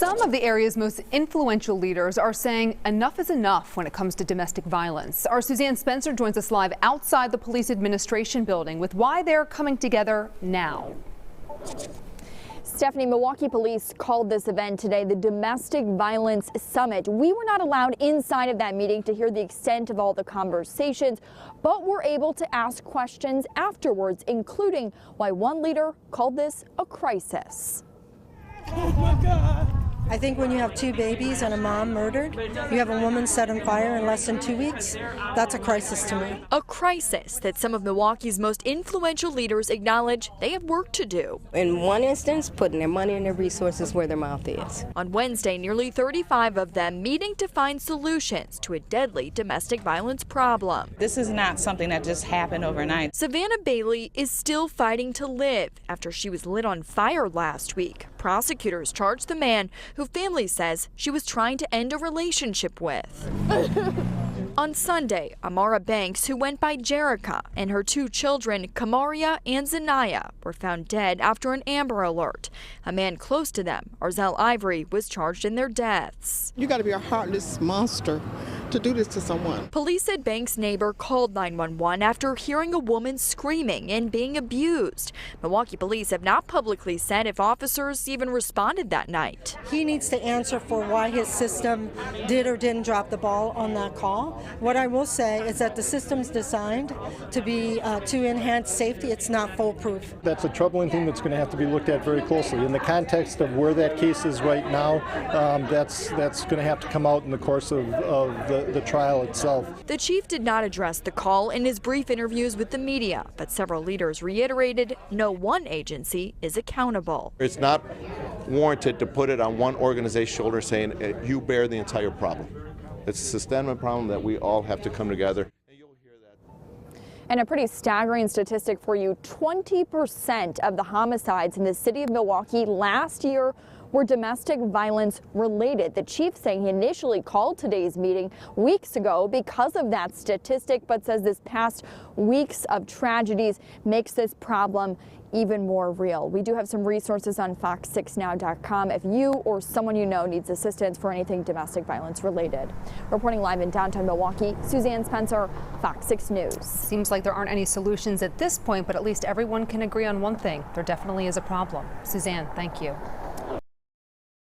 Some of the area's most influential leaders are saying enough is enough when it comes to domestic violence. Our Suzanne Spencer joins us live outside the police administration building with why they're coming together now. Stephanie, Milwaukee police called this event today the Domestic Violence Summit. We were not allowed inside of that meeting to hear the extent of all the conversations, but were able to ask questions afterwards, including why one leader called this a crisis. Oh my God. I think when you have two babies and a mom murdered, you have a woman set on fire in less than 2 weeks, that's a crisis to me. A crisis that some of Milwaukee's most influential leaders acknowledge they have work to do. In one instance, putting their money and their resources where their mouth is. On Wednesday, nearly 35 of them meeting to find solutions to a deadly domestic violence problem. This is not something that just happened overnight. Savannah Bailey is still fighting to live after she was lit on fire last week. Prosecutors charged the man who family says she was trying to end a relationship with. On Sunday, Amara Banks, who went by Jerica, and her two children, Kamaria and Zanaya, were found dead after an Amber Alert. A man close to them, Arzell Ivory, was charged in their deaths. You got to be a heartless monster to do this to someone. Police said Banks' neighbor called 911 after hearing a woman screaming and being abused. Milwaukee police have not publicly said if officers even responded that night. He needs to answer for why his system did or didn't drop the ball on that call. What I will say is that the system's designed to be to enhance safety. It's not foolproof. That's a troubling thing that's going to have to be looked at very closely. In the context of where that case is right now, that's going to have to come out in the course of the trial itself. The chief did not address the call in his brief interviews with the media, but several leaders reiterated no one agency is accountable. It's not warranted to put it on one organization's shoulder saying you bear the entire problem. It's a systemic problem that we all have to come together. And a pretty staggering statistic for you, 20% of the homicides in the city of Milwaukee last year were domestic violence related. The chief saying he initially called today's meeting weeks ago because of that statistic, but says this past weeks of tragedies makes this problem even more real. We do have some resources on fox6now.com if you or someone you know needs assistance for anything domestic violence related. Reporting live in downtown Milwaukee, Suzanne Spencer, Fox 6 News. Seems like there aren't any solutions at this point, but at least everyone can agree on one thing. There definitely is a problem. Suzanne, thank you.